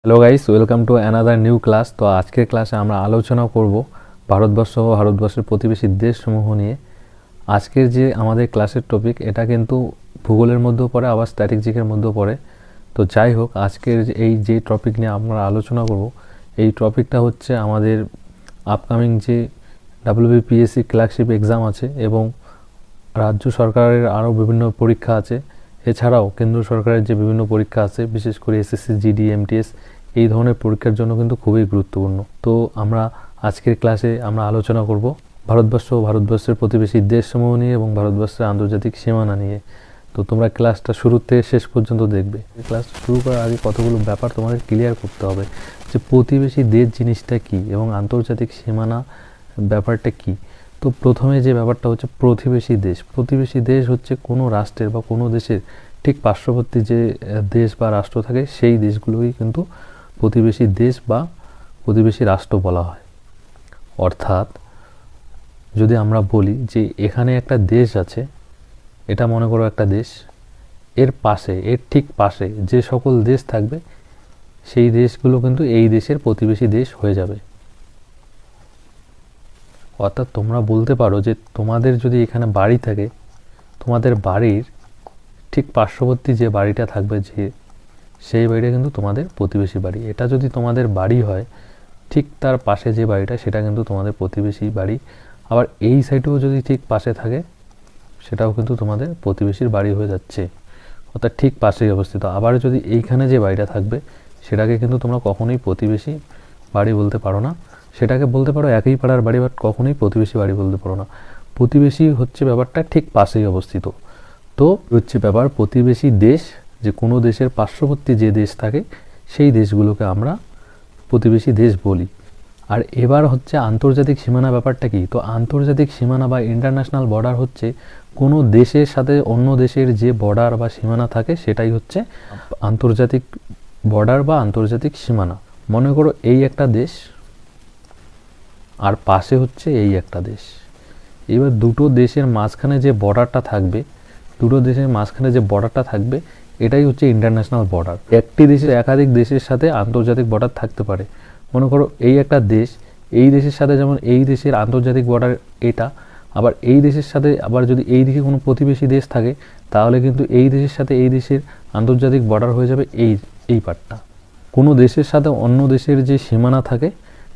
Hello guys, welcome to another new class. তো আজকের ক্লাসে আমরা আলোচনা করব ভারতবর্ষ ও ভারতবর্ষের প্রতিবেশী দেশসমূহ নিয়ে। আজকের যে আমাদের ক্লাসের টপিক, এটা কিন্তু ভূগোলের মধ্যেও পড়ে, আবার স্ট্র্যাটেজিকের মধ্যেও পড়ে। তো যাই হোক, আজকের এই যে টপিক নিয়ে আমরা আলোচনা করব, এই টপিকটা হচ্ছে আমাদের আপকামিং যে ডাব্লিউবিপিএসসি ক্লার্কশিপ এক্সাম আছে এবং রাজ্য সরকারের আরও বিভিন্ন পরীক্ষা আছে। এছাড়াও কেন্দ্র সরকারের যে বিভিন্ন পরীক্ষা আছে, বিশেষ করে এসএসসি, জিডি, এমটিএস, এই ধরনের পরীক্ষার জন্য কিন্তু খুবই গুরুত্বপূর্ণ। তো আমরা আজকের ক্লাসে আমরা আলোচনা করব ভারতবর্ষ ও ভারতবর্ষের প্রতিবেশী দেশসমূহ নিয়ে এবং ভারতবর্ষের আন্তর্জাতিক সীমানা নিয়ে। তো তোমরা ক্লাসটা শুরু থেকে শেষ পর্যন্ত দেখবে। ক্লাস শুরু করার আগে কতগুলো ব্যাপার তোমাদের ক্লিয়ার করতে হবে, যে প্রতিবেশী দেশ জিনিসটা কী এবং আন্তর্জাতিক সীমানা ব্যাপারটা কী। তো প্রথমে যে ব্যাপারটা হচ্ছে প্রতিবেশী দেশ। প্রতিবেশী দেশ হচ্ছে কোনো রাষ্ট্রের বা কোনো দেশের ঠিক পার্শ্ববর্তী যে দেশ বা রাষ্ট্র থাকে, সেই দেশগুলোই কিন্তু প্রতিবেশী দেশ বা প্রতিবেশী রাষ্ট্র বলা হয়। অর্থাৎ যদি আমরা বলি যে এখানে একটা দেশ আছে, এটা মনে করো একটা দেশ, এর পাশে, এর ঠিক পাশে যে সকল দেশ থাকবে, সেই দেশগুলো কিন্তু এই দেশের প্রতিবেশী দেশ হয়ে যাবে। অর্থাৎ তোমরা বলতে পারো যে তোমাদের যদি এখানে বাড়ি থাকে, তোমাদের বাড়ির ঠিক পার্শ্ববর্তী যে বাড়িটা থাকবে, যে সেই বাড়িটা কিন্তু তোমাদের প্রতিবেশী বাড়ি। এটা যদি তোমাদের বাড়ি হয়, ঠিক তার পাশে যে বাড়িটা, সেটা কিন্তু তোমাদের প্রতিবেশী বাড়ি। আবার এই সাইডেও যদি ঠিক পাশে থাকে, সেটাও কিন্তু তোমাদের প্রতিবেশীর বাড়ি হয়ে যাচ্ছে, অর্থাৎ ঠিক পাশেই অবস্থিত। আবার যদি এইখানে যে বাড়িটা থাকবে, সেটাকে কিন্তু তোমরা কখনোই প্রতিবেশী বাড়ি বলতে পারো না। সেটাকে বলতে পারো একই পাড়ার বাড়ি, বাট কখনোই প্রতিবেশী বাড়ি বলতে পারো না। প্রতিবেশী হচ্ছে ব্যাপারটা ঠিক পাশেই অবস্থিত। তো হচ্ছে ব্যাপার প্রতিবেশী দেশ, যে কোনো দেশের পার্শ্ববর্তী যে দেশ থাকে, সেই দেশগুলোকে আমরা প্রতিবেশী দেশ বলি। আর এবার হচ্ছে আন্তর্জাতিক সীমানা ব্যাপারটা কি। তো আন্তর্জাতিক সীমানা বা ইন্টারন্যাশনাল বর্ডার হচ্ছে কোনো দেশের সাথে অন্য দেশের যে বর্ডার বা সীমানা থাকে, সেটাই হচ্ছে আন্তর্জাতিক বর্ডার বা আন্তর্জাতিক সীমানা। মনে করো এই একটা দেশ, আর পাশে হচ্ছে এই একটা দেশ। এবার দুটো দেশের মাঝখানে যে বর্ডারটা থাকবে, এটাই হচ্ছে ইন্টারন্যাশনাল বর্ডার। একটি দেশের একাধিক দেশের সাথে আন্তর্জাতিক বর্ডার থাকতে পারে। মনে করো এই একটা দেশ, এই দেশের সাথে যেমন এই দেশের আন্তর্জাতিক বর্ডার এটা, আবার এই দেশের সাথে আবার যদি এই দিকে কোনো প্রতিবেশী দেশ থাকে, তাহলে কিন্তু এই দেশের সাথে এই দেশের আন্তর্জাতিক বর্ডার হয়ে যাবে এই পার্টটা। কোনো দেশের সাথে অন্য দেশের যে সীমানা থাকে,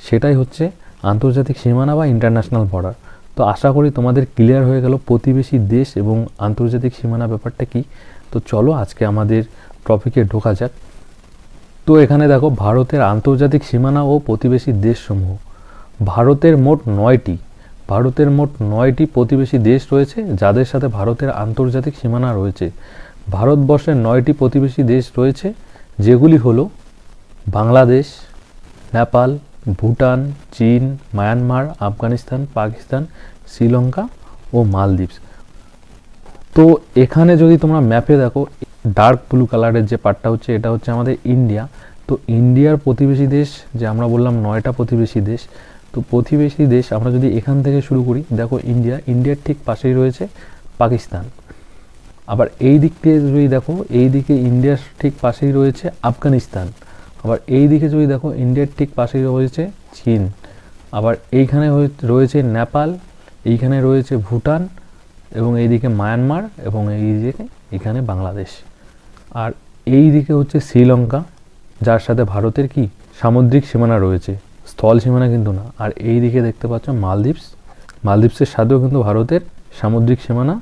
সেটাই হচ্ছে আন্তর্জাতিক সীমানা বা ইন্টারন্যাশনাল বর্ডার। তো আশা করি তোমাদের ক্লিয়ার হয়ে গেল প্রতিবেশী দেশ এবং আন্তর্জাতিক সীমানা ব্যাপারটা কি। তো চলো আজকে আমাদের টপিকে ঢোকা যাক। তো এখানে দেখো ভারতের আন্তর্জাতিক সীমানা ও প্রতিবেশী দেশসমূহ। ভারতের মোট নয়টি প্রতিবেশী দেশ রয়েছে, যাদের সাথে ভারতের আন্তর্জাতিক সীমানা রয়েছে। ভারতবর্ষের 9টি প্রতিবেশী দেশ রয়েছে, যেগুলি হলো বাংলাদেশ, নেপাল, ভুটান, চীন, মায়ানমার, আফগানিস্তান, পাকিস্তান, শ্রীলঙ্কা ও মালদ্বীপ। তো এখানে যদি তোমরা ম্যাপে দেখো, ডার্ক ব্লু কালারের যে পার্টটা হচ্ছে, এটা হচ্ছে আমাদের ইন্ডিয়া। তো ইন্ডিয়ার প্রতিবেশী দেশ, যে আমরা বললাম 9টা প্রতিবেশী দেশ, তো প্রতিবেশী দেশ আমরা যদি এখান থেকে শুরু করি, দেখো ইন্ডিয়ার ঠিক পাশেই রয়েছে পাকিস্তান। আবার এই দিক থেকে যদি দেখো, এই দিকে ইন্ডিয়ার ঠিক পাশেই রয়েছে আফগানিস্তান। আবার এই দিকে যদি দেখো, ইন্ডিয়ার ঠিক পাশেই রয়েছে চীন। আবার এইখানে রয়েছে নেপাল, এইখানে রয়েছে ভুটান, এবং এইদিকে মায়ানমার, এবং এখানে বাংলাদেশ। আর এই দিকে হচ্ছে শ্রীলঙ্কা, যার সাথে ভারতের কি সামুদ্রিক সীমানা রয়েছে, স্থল সীমানা কিন্তু না। আর এই দিকে দেখতে পাচ্ছ মালদ্বীপসের সাথেও কিন্তু ভারতের সামুদ্রিক সীমানা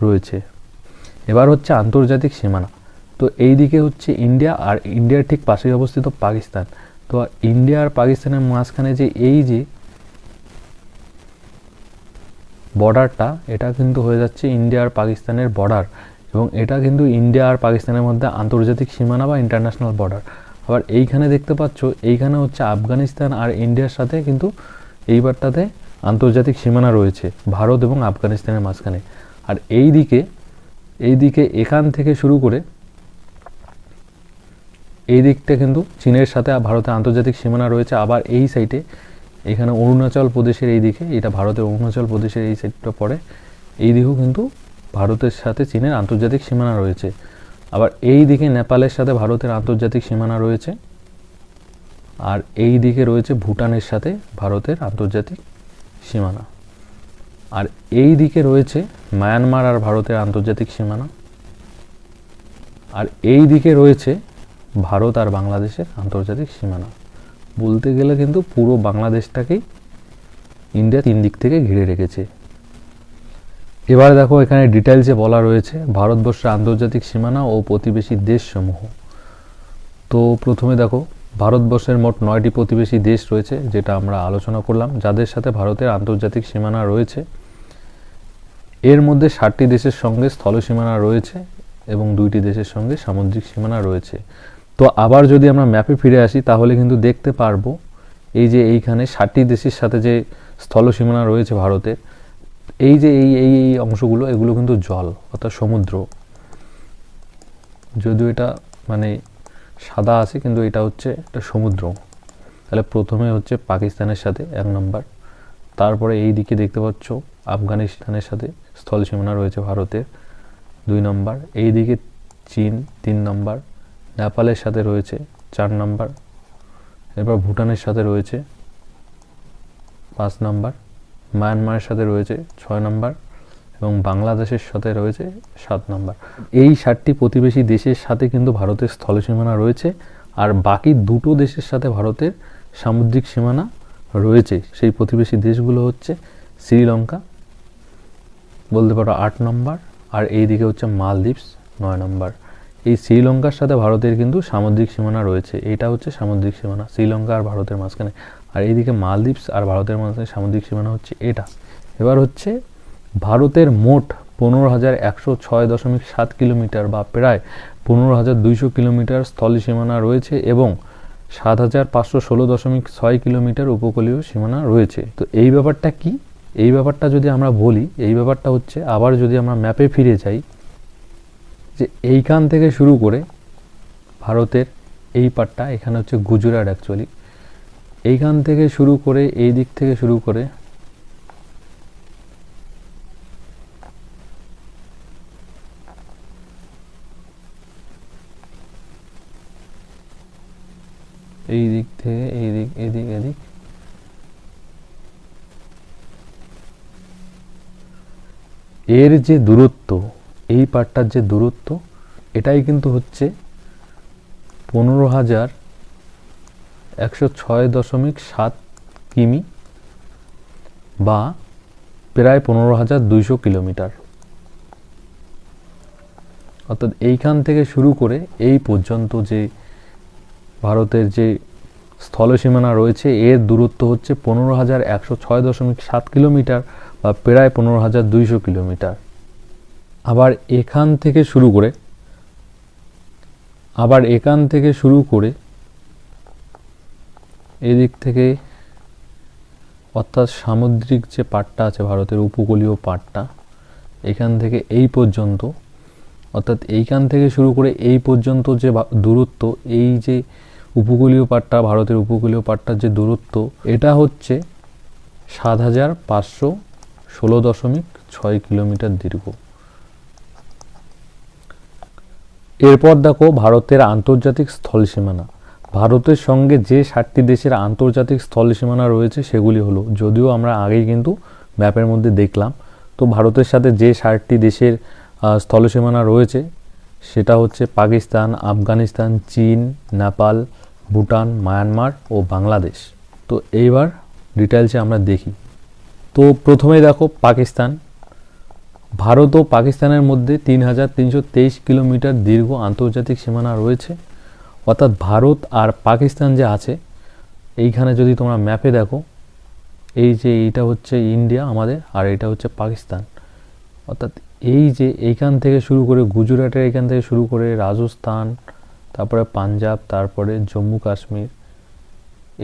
রয়েছে। এবার হচ্ছে আন্তর্জাতিক সীমানা। তো এই দিকে হচ্ছে ইন্ডিয়া, আর ইন্ডিয়ার ঠিক পাশেই অবস্থিত পাকিস্তান। তো ইন্ডিয়া আর পাকিস্তানের মাঝখানে যে এই যে বর্ডারটা, এটা কিন্তু হয়ে যাচ্ছে ইন্ডিয়া আর পাকিস্তানের বর্ডার, এবং এটা কিন্তু ইন্ডিয়া আর পাকিস্তানের মধ্যে আন্তর্জাতিক সীমানা বা ইন্টারন্যাশনাল বর্ডার। আবার এইখানে দেখতে পাচ্ছ, এইখানে হচ্ছে আফগানিস্তান আর ইন্ডিয়ার সাথে কিন্তু এইবারটাতে আন্তর্জাতিক সীমানা রয়েছে, ভারত এবং আফগানিস্তানের মাঝখানে। আর এই দিকে এখান থেকে শুরু করে এই দিকটা কিন্তু চীনের সাথে ভারতের আন্তর্জাতিক সীমানা রয়েছে। আবার এই সাইডে এখানে অরুণাচল প্রদেশের এই দিকে, এটা ভারতের অরুণাচল প্রদেশের এই সাইডটা পড়ে, এই দিকেও কিন্তু ভারতের সাথে চীনের আন্তর্জাতিক সীমানা রয়েছে। আবার এই দিকে নেপালের সাথে ভারতের আন্তর্জাতিক সীমানা রয়েছে। আর এই দিকে রয়েছে ভুটানের সাথে ভারতের আন্তর্জাতিক সীমানা, আর এই দিকে রয়েছে মায়ানমার আর ভারতের আন্তর্জাতিক সীমানা, আর এই দিকে রয়েছে ভারত আর বাংলাদেশের আন্তর্জাতিক সীমানা। বলতে গেলে কিন্তু পুরো বাংলাদেশটাকেই ইন্ডিয়া 3 দিক থেকে ঘিরে রেখেছে। এবার দেখো এখানে ডিটেলসে বলা রয়েছে ভারতবর্ষের আন্তর্জাতিক সীমানা ও প্রতিবেশী দেশসমূহ। তো প্রথমে দেখো ভারতবর্ষের মোট 9টি প্রতিবেশী দেশ রয়েছে, যেটা আমরা আলোচনা করলাম, যাদের সাথে ভারতের আন্তর্জাতিক সীমানা রয়েছে। এর মধ্যে 7টি দেশের সঙ্গে স্থল সীমানা রয়েছে এবং 2টি দেশের সঙ্গে সামুদ্রিক সীমানা রয়েছে। তো আবার যদি আমরা ম্যাপে ফিরে আসি তাহলে কিন্তু দেখতে পারবো এই যে এইখানে 7টি দেশের সাথে যে স্থল সীমানা রয়েছে ভারতের, এই যে এই এই এই অংশগুলো, এগুলো কিন্তু জল অর্থাৎ সমুদ্র। যদিও এটা মানে সাদা আছে কিন্তু এটা হচ্ছে একটা সমুদ্র। তাহলে প্রথমে হচ্ছে পাকিস্তানের সাথে 1 নম্বর, তারপরে এই দিকে দেখতে পাচ্ছ আফগানিস্তানের সাথে স্থল সীমানা রয়েছে ভারতের 2 নম্বর, এই দিকে চীন 3 নম্বর, নেপালের সাথে রয়েছে 4 নম্বর, এরপর ভুটানের সাথে রয়েছে 5 নম্বর, মায়ানমারের সাথে রয়েছে 6 নম্বর এবং বাংলাদেশের সাথে রয়েছে 7 নম্বর। এই 7টি প্রতিবেশী দেশের সাথে কিন্তু ভারতের স্থল সীমানা রয়েছে, আর বাকি 2টো দেশের সাথে ভারতের সামুদ্রিক সীমানা রয়েছে। সেই প্রতিবেশী দেশগুলো হচ্ছে শ্রীলঙ্কা, বলতে পারো 8 নম্বর, আর এই দিকে হচ্ছে মালদ্বীপস 9 নম্বর। এই শ্রীলঙ্কার সাথে ভারতের কিন্তু সামুদ্রিক সীমানা রয়েছে, এটা হচ্ছে সামুদ্রিক সীমানা শ্রীলঙ্কা আর ভারতের মাঝখানে, আর এইদিকে মালদ্বীপস আর ভারতের মাঝখানে সামুদ্রিক সীমানা হচ্ছে এটা। এবার হচ্ছে ভারতের মোট 15,106.7 কিলোমিটার বা প্রায় 15,200 কিলোমিটার স্থল সীমানা রয়েছে এবং 7,516.6 কিলোমিটার উপকূলীয় সীমানা রয়েছে। তো এই ব্যাপারটা কি, এই ব্যাপারটা যদি আমরা বলি, এই ব্যাপারটা হচ্ছে আবার যদি আমরা ম্যাপে ফিরে যাই, যে এইখান থেকে শুরু করে ভারতের এই পাটটা, এখানে হচ্ছে গুজরাট অ্যাকচুয়ালি, এইখান থেকে শুরু করে এই দিক থেকে শুরু করে এই দিক থেকে এই দিক, এদিক এদিক, এর যে দূরত্ব, এই পাটটার যে দূরত্ব, এটাই কিন্তু হচ্ছে 15,106.7 কিমি বা প্রায় 15,200 কিলোমিটার। অর্থাৎ এইখান থেকে শুরু করে এই পর্যন্ত যে ভারতের যে স্থল সীমানা রয়েছে, এর দূরত্ব হচ্ছে 15,106.7 কিলোমিটার বা প্রায় 15,200 কিলোমিটার। আবার এখান থেকে শুরু করে এদিক থেকে, অর্থাৎ সামুদ্রিক যে পাটটা আছে ভারতের উপকূলীয় পাটটা, এখান থেকে এই পর্যন্ত, অর্থাৎ এইখান থেকে শুরু করে এই পর্যন্ত যে দূরত্ব, এই যে উপকূলীয় পাটটা, ভারতের উপকূলীয় পাটটার যে দূরত্ব, এটা হচ্ছে 7,516.6 কিলোমিটার দীর্ঘ। এরপর দেখো ভারতের আন্তর্জাতিক স্থল সীমানা। ভারতের সঙ্গে যে 7টি দেশের আন্তর্জাতিক স্থল সীমানা রয়েছে সেগুলি হলো, যদিও আমরা আগেই কিন্তু ম্যাপের মধ্যে দেখলাম, তো ভারতের সাথে যে 7টি দেশের স্থল সীমানা রয়েছে সেটা হচ্ছে পাকিস্তান, আফগানিস্তান, চীন, নেপাল, ভুটান, মায়ানমার ও বাংলাদেশ। তো এইবার ডিটেলসে আমরা দেখি। তো প্রথমেই দেখো পাকিস্তান। ভারত ও পাকিস্তানের মধ্যে 3,323 কিলোমিটার দীর্ঘ আন্তর্জাতিক সীমানা রয়েছে। অর্থাৎ ভারত আর পাকিস্তান যে আছে, এইখানে যদি তোমরা ম্যাপে দেখো, এই যে এইটা হচ্ছে ইন্ডিয়া আমাদের, আর এটা হচ্ছে পাকিস্তান। অর্থাৎ এই যে এইখান থেকে শুরু করে গুজরাটের এইখান থেকে শুরু করে রাজস্থান, তারপরে পাঞ্জাব, তারপরে জম্মু কাশ্মীর,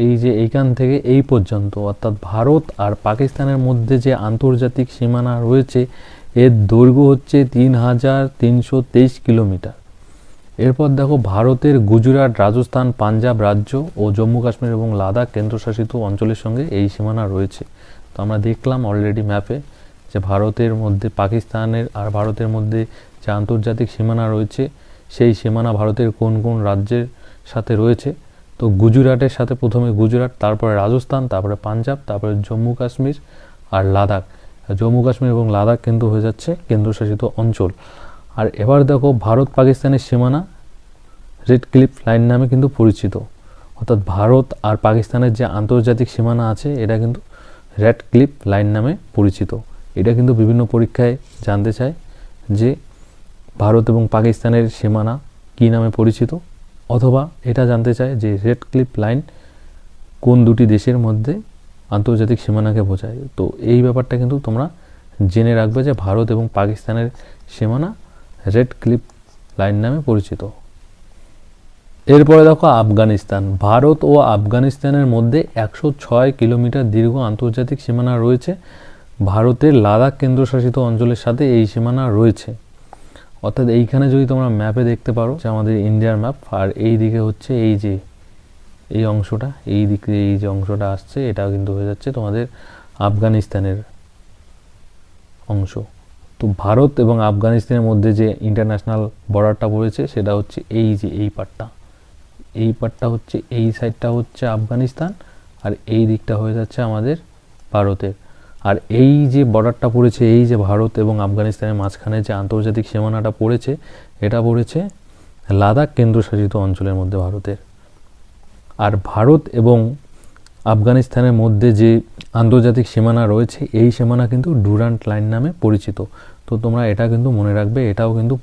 এই যে এইখান থেকে এই পর্যন্ত, অর্থাৎ ভারত আর পাকিস্তানের মধ্যে যে আন্তর্জাতিক সীমানা রয়েছে, এর দৈর্ঘ্য হচ্ছে 3,323 কিলোমিটার। এরপর দেখো ভারতের গুজরাট, রাজস্থান, পাঞ্জাব রাজ্য ও জম্মু কাশ্মীর এবং লাদাখ কেন্দ্রশাসিত অঞ্চলের সঙ্গে এই সীমানা রয়েছে। তো আমরা দেখলাম অলরেডি ম্যাপে যে ভারতের মধ্যে, পাকিস্তানের আর ভারতের মধ্যে যে আন্তর্জাতিক সীমানা রয়েছে, সেই সীমানা ভারতের কোন কোন রাজ্যের সাথে রয়েছে তো গুজরাটের সাথে প্রথমে গুজরাট, তারপরে রাজস্থান, তারপরে পাঞ্জাব, তারপরে জম্মু কাশ্মীর আর লাদাখ। জম্মু কাশ্মীর এবং লাদাখ কিন্তু হয়ে যাচ্ছে কেন্দ্রশাসিত অঞ্চল। আর এবার দেখো ভারত পাকিস্তানের সীমানা রেড ক্লিফ লাইন নামে কিন্তু পরিচিত। অর্থাৎ ভারত আর পাকিস্তানের যে আন্তর্জাতিক সীমানা আছে এটা কিন্তু রেড ক্লিফ লাইন নামে পরিচিত। এটা কিন্তু বিভিন্ন পরীক্ষায় জানতে চায় যে ভারত এবং পাকিস্তানের সীমানা কী নামে পরিচিত, অথবা এটা জানতে চায় যে রেড ক্লিফ লাইন কোন দুটি দেশের মধ্যে আন্তর্জাতিক সীমানাকে বোঝায়। তো এই ব্যাপারটা কিন্তু তোমরা জেনে রাখবে যে ভারত এবং পাকিস্তানের সীমানা রেড ক্লিফ লাইন নামে পরিচিত। এরপরে দেখো আফগানিস্তান। ভারত ও আফগানিস্তানের মধ্যে 106 কিলোমিটার দীর্ঘ আন্তর্জাতিক সীমানা রয়েছে। ভারতের লাদাখ কেন্দ্রশাসিত অঞ্চলের সাথে এই সীমানা রয়েছে। অর্থাৎ এইখানে যদি তোমরা ম্যাপে দেখতে পারো যে আমাদের ইন্ডিয়ার ম্যাপ, আর এই দিকে হচ্ছে এই যে এই অংশটা, এই দিকে এই যে অংশটা আসছে এটা কিন্তু হয়ে যাচ্ছে তোমাদের আফগানিস্তানের অংশ। তো ভারত এবং আফগানিস্তানের মধ্যে যে ইন্টারন্যাশনাল বর্ডারটা পড়েছে সেটা হচ্ছে এই যে এই পার্টটা হচ্ছে, এই সাইডটা হচ্ছে আফগানিস্তান, আর এই দিকটা হয়ে যাচ্ছে আমাদের ভারতের। আর এই যে বর্ডারটা পড়েছে, এই যে ভারত এবং আফগানিস্তানের মাঝখানে যে আন্তর্জাতিক সীমানাটা পড়েছে, এটা পড়েছে লাদাখ কেন্দ্রশাসিত অঞ্চলের মধ্যে ভারতের। আর ভারত এবং আফগানিস্তানের মধ্যে যে আন্তর্জাতিক সীমানা রয়েছে এই সীমানা কিন্তু ডুরান্ট লাইন নামে পরিচিত। তো তোমরা এটা কিন্তু মনে রাখবে, এটাও কিন্তু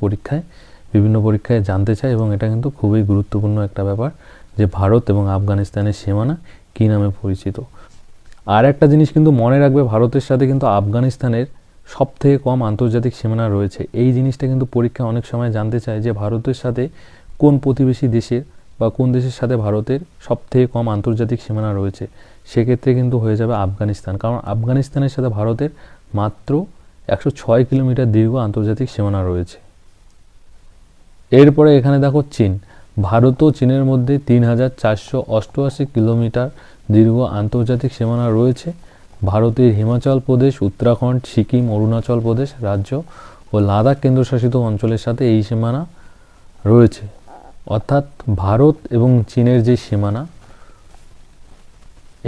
বিভিন্ন পরীক্ষায় জানতে চায় এবং এটা কিন্তু খুবই গুরুত্বপূর্ণ একটা ব্যাপার যে ভারত এবং আফগানিস্তানের সীমানা কী নামে পরিচিত। আর একটা জিনিস কিন্তু মনে রাখবে, ভারতের সাথে কিন্তু আফগানিস্তানের সবথেকে কম আন্তর্জাতিক সীমানা রয়েছে। এই জিনিসটা কিন্তু পরীক্ষায় অনেক সময় জানতে চায় যে ভারতের সাথে কোন প্রতিবেশী দেশের বা কোন দেশের সাথে ভারতের সবথেকে কম আন্তর্জাতিক সীমানা রয়েছে। সেক্ষেত্রে কিন্তু হয়ে যাবে আফগানিস্তান, কারণ আফগানিস্তানের সাথে ভারতের মাত্র 106 কিলোমিটার দীর্ঘ আন্তর্জাতিক সীমানা রয়েছে। এরপরে এখানে দেখো চীন। ভারত ও চীনের মধ্যে 3488 কিলোমিটার দীর্ঘ আন্তর্জাতিক সীমানা রয়েছে। ভারতের হিমাচল প্রদেশ, উত্তরাখণ্ড, সিকিম, অরুণাচল প্রদেশ রাজ্য ও লাদাখ কেন্দ্রশাসিত অঞ্চলের সাথে এই সীমানা রয়েছে। অর্থাৎ ভারত এবং চীনের যে সীমানা,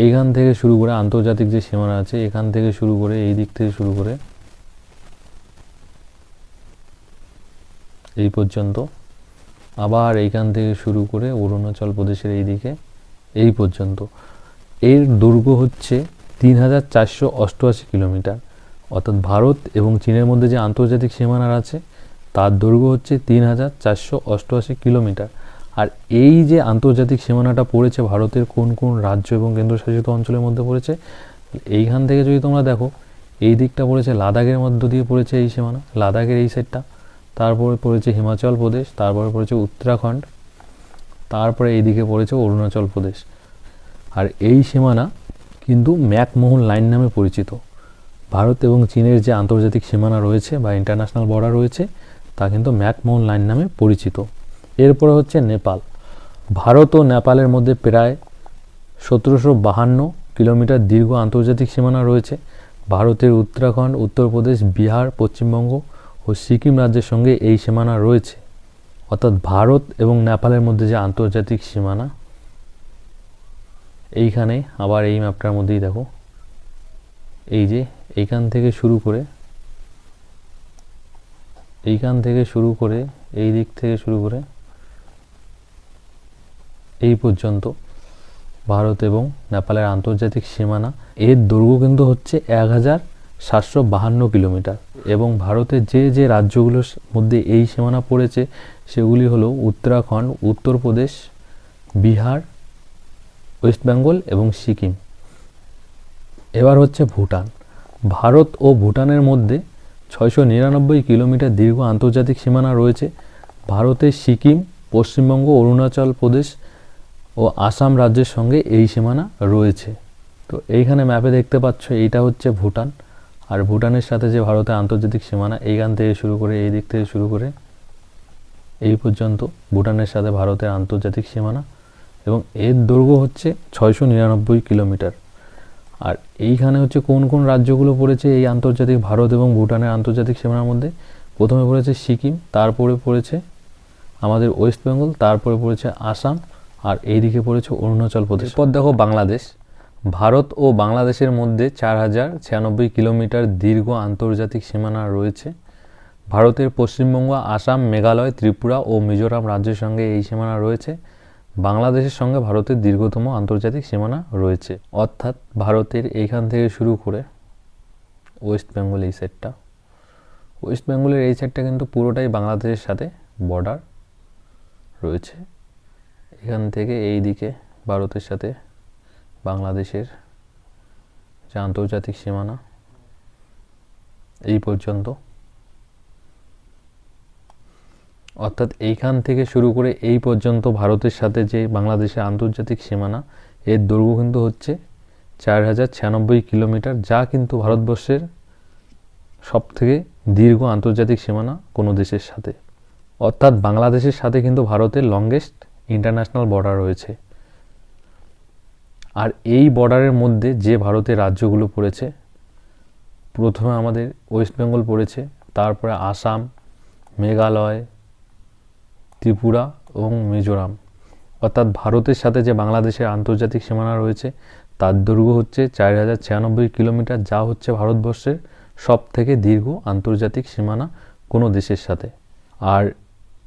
এইখান থেকে শুরু করে আন্তর্জাতিক যে সীমানা আছে এখান থেকে শুরু করে এই দিক থেকে শুরু করে এই পর্যন্ত, আবার এইখান থেকে শুরু করে অরুণাচল প্রদেশের এই দিকে এই পর্যন্ত, এর দৈর্ঘ্য হচ্ছে 3488 কিলোমিটার। অর্থাৎ ভারত এবং চীনের মধ্যে যে আন্তর্জাতিক সীমানা আছে তার দৈর্ঘ্য হচ্ছে 3488 কিলোমিটার। আর এই যে আন্তর্জাতিক সীমানাটা পড়েছে ভারতের কোন কোন রাজ্য এবং কেন্দ্রশাসিত অঞ্চলের মধ্যে পড়েছে, এইখান থেকে যদি তোমরা দেখো এই দিকটা পড়েছে লাদাখের মধ্য দিয়ে পড়েছে এই সীমানা, লাদাখের এই সাইডটা, তারপরে পড়েছে হিমাচল প্রদেশ, তারপরে পড়েছে উত্তরাখণ্ড, তারপরে এইদিকে পড়েছে অরুণাচল প্রদেশ। আর এই সীমানা কিন্তু ম্যাকমোহন লাইন নামে পরিচিত। ভারত এবং চীনের যে আন্তর্জাতিক সীমানা রয়েছে বা ইন্টারন্যাশনাল বর্ডার রয়েছে তা কিন্তু ম্যাকমোহন লাইন নামে পরিচিত। এরপরে হচ্ছে নেপাল। ভারত ও নেপালের মধ্যে প্রায় 1752 কিলোমিটার দীর্ঘ আন্তর্জাতিক সীমানা রয়েছে। ভারতের উত্তরাখণ্ড, উত্তরপ্রদেশ, বিহার, পশ্চিমবঙ্গ ও সিকিম রাজ্যের সঙ্গে এই সীমানা রয়েছে। অর্থাৎ ভারত এবং নেপালের মধ্যে যে আন্তর্জাতিক সীমানা, এইখানে আবার এই ম্যাপটার মধ্যেই দেখো এই যে এইখান থেকে শুরু করে এই দিক থেকে শুরু করে এই পর্যন্ত ভারত এবং নেপালের আন্তর্জাতিক সীমানা, এর দৈর্ঘ্য কিন্তু হচ্ছে 1752 কিলোমিটার। এবং ভারতের যে যে রাজ্যগুলোর মধ্যে এই সীমানা পড়েছে সেগুলি হলো উত্তরাখণ্ড, উত্তরপ্রদেশ, বিহার, ওয়েস্ট বেঙ্গল এবং সিকিম। এবার হচ্ছে ভুটান। ভারত ও ভুটানের মধ্যে 699 কিলোমিটার দীর্ঘ আন্তর্জাতিক সীমানা রয়েছে। ভারতের সিকিম, পশ্চিমবঙ্গ, অরুণাচল প্রদেশ ও আসাম রাজ্যের সঙ্গে এই সীমানা রয়েছে। তো এইখানে ম্যাপে দেখতে পাচ্ছ এইটা হচ্ছে ভুটান, আর ভুটানের সাথে যে ভারতের আন্তর্জাতিক সীমানা এইখান থেকে শুরু করে এই দিক থেকে শুরু করে এই পর্যন্ত ভুটানের সাথে ভারতের আন্তর্জাতিক সীমানা, এবং এর দৈর্ঘ্য হচ্ছে 699 কিলোমিটার। আর এইখানে হচ্ছে কোন কোন রাজ্যগুলো পড়েছে এই আন্তর্জাতিক ভারত এবং ভুটানের আন্তর্জাতিক সীমানার মধ্যে। প্রথমে পড়েছে সিকিম, তারপরে পড়েছে আমাদের ওয়েস্ট বেঙ্গল, তারপরে পড়েছে আসাম, আর এইদিকে পড়েছে অরুণাচল প্রদেশ। এরপর দেখো বাংলাদেশ। ভারত ও বাংলাদেশের মধ্যে 4096 কিলোমিটার দীর্ঘ আন্তর্জাতিক সীমানা রয়েছে। ভারতের পশ্চিমবঙ্গ, আসাম, মেঘালয়, ত্রিপুরা ও মিজোরাম রাজ্যের সঙ্গে এই সীমানা রয়েছে। বাংলাদেশের সঙ্গে ভারতের দীর্ঘতম আন্তর্জাতিক সীমানা রয়েছে, অর্থাৎ ভারতের এইখান থেকে শুরু করে ওয়েস্ট বেঙ্গল, এই সাইডটা, ওয়েস্ট বেঙ্গলের এই সাইডটা কিন্তু পুরোটাই বাংলাদেশের সাথে বর্ডার রয়েছে। এখান থেকে এই দিকে ভারতের সাথে বাংলাদেশের যে আন্তর্জাতিক সীমানা এই পর্যন্ত, অর্থাৎ এইখান থেকে শুরু করে এই পর্যন্ত ভারতের সাথে যে বাংলাদেশের আন্তর্জাতিক সীমানা, এর দৈর্ঘ্য কিন্তু হচ্ছে 4096 কিলোমিটার, যা কিন্তু ভারতবর্ষের সবথেকে দীর্ঘ আন্তর্জাতিক সীমানা কোনো দেশের সাথে। অর্থাৎ বাংলাদেশের সাথে কিন্তু ভারতের লংগেস্ট ইন্টারন্যাশনাল বর্ডার রয়েছে। আর এই বর্ডারের মধ্যে যে ভারতের রাজ্যগুলো পড়েছে, প্রথমে আমাদের ওয়েস্ট বেঙ্গল পড়েছে, তারপরে আসাম, মেঘালয়, ত্রিপুরা এবং মিজোরাম। অর্থাৎ ভারতের সাথে যে বাংলাদেশের আন্তর্জাতিক সীমানা রয়েছে তার দৈর্ঘ্য হচ্ছে 4096 কিলোমিটার, যা হচ্ছে ভারতবর্ষের সব থেকে দীর্ঘ আন্তর্জাতিক সীমানা কোনো দেশের সাথে। আর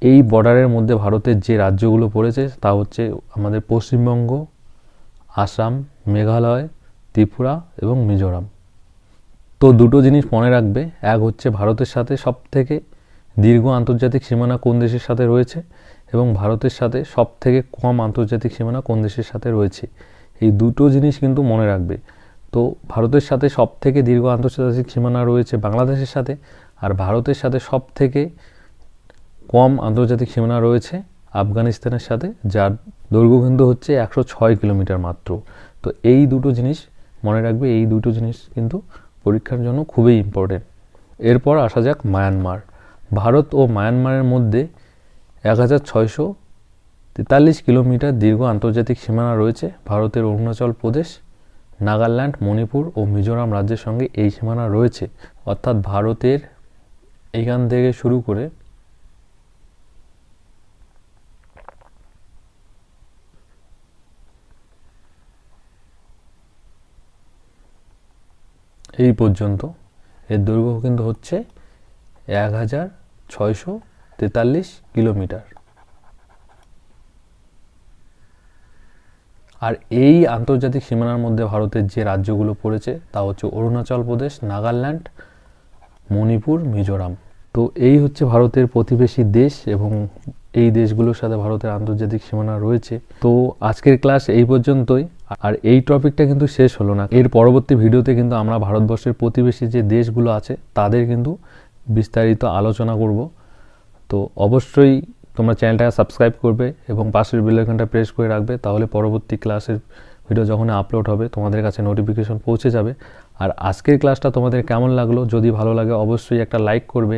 এই বর্ডারের মধ্যে ভারতের যে রাজ্যগুলো পড়েছে তা হচ্ছে আমাদের পশ্চিমবঙ্গ, আসাম, মেঘালয়, ত্রিপুরা এবং মিজোরাম। তো দুটো জিনিস মনে রাখবে, এক হচ্ছে ভারতের সাথে সব থেকে দীর্ঘ আন্তর্জাতিক সীমানা কোন দেশের সাথে রয়েছে, এবং ভারতের সাথে সব থেকে কম আন্তর্জাতিক সীমানা কোন দেশের সাথে রয়েছে। এই দুটো জিনিস কিন্তু মনে রাখবে। তো ভারতের সাথে সব থেকে দীর্ঘ আন্তর্জাতিক সীমানা রয়েছে বাংলাদেশের সাথে, আর ভারতের সাথে সব থেকে কম আন্তর্জাতিক সীমানা রয়েছে আফগানিস্তানের সাথে, যার দৈর্ঘ্য কিন্তু হচ্ছে 106 কিলোমিটার মাত্র। তো এই দুটো জিনিস মনে রাখবে, এই দুটো জিনিস কিন্তু পরীক্ষার জন্য খুবই ইম্পর্টেন্ট। এরপর আসা যাক মায়ানমার। ভারত ও মায়ানমারের মধ্যে 1643 কিলোমিটার দীর্ঘ আন্তর্জাতিক সীমানা রয়েছে। ভারতের অরুণাচল প্রদেশ, নাগাল্যান্ড, মণিপুর ও মিজোরাম রাজ্যের সঙ্গে এই সীমানা রয়েছে। অর্থাৎ ভারতের এইখান থেকে শুরু করে এই পর্যন্ত এর দৈর্ঘ্য কিন্তু হচ্ছে 1643 কিলোমিটার। আর এই আন্তর্জাতিক সীমানার মধ্যে ভারতের যে রাজ্যগুলো পড়েছে তা হচ্ছে অরুণাচল প্রদেশ, নাগাল্যান্ড, মণিপুর, মিজোরাম। তো এই হচ্ছে ভারতের প্রতিবেশী দেশ, এবং এই দেশগুলোর সাথে ভারতের আন্তর্জাতিক সীমানা রয়েছে। তো আজকের ক্লাস এই পর্যন্তই। আর এই টপিকটা কিন্তু শেষ হলো না, এর পরবর্তী ভিডিওতে কিন্তু আমরা ভারতবর্ষের প্রতিবেশী যে দেশগুলো আছে তাদের কিন্তু বিস্তারিত আলোচনা করব। তো অবশ্যই তোমরা চ্যানেলটাকে সাবস্ক্রাইব করবে এবং পাশের বেল আইকনটা প্রেস করে রাখবে, তাহলে পরবর্তী ক্লাসের ভিডিও যখন আপলোড হবে তোমাদের কাছে নোটিফিকেশন পৌঁছে যাবে। আর আজকের ক্লাসটা তোমাদের কেমন লাগলো, যদি ভালো লাগে অবশ্যই একটা লাইক করবে।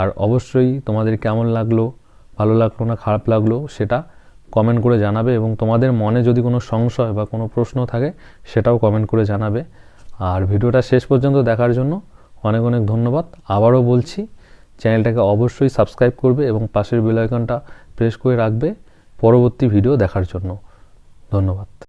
আর অবশ্যই তোমাদের কেমন লাগলো, ভালো লাগলো না খারাপ লাগলো সেটা কমেন্ট করে জানাবে, এবং তোমাদের মনে যদি কোনো সংশয় বা কোনো প্রশ্ন থাকে সেটাও কমেন্ট করে জানাবে। আর ভিডিওটা শেষ পর্যন্ত দেখার জন্য অনেক অনেক ধন্যবাদ। আবারও বলছি, চ্যানেলটাকে অবশ্যই সাবস্ক্রাইব করবে এবং পাশের বেল আইকনটা প্রেস করে রাখবে পরবর্তী ভিডিও দেখার জন্য। ধন্যবাদ।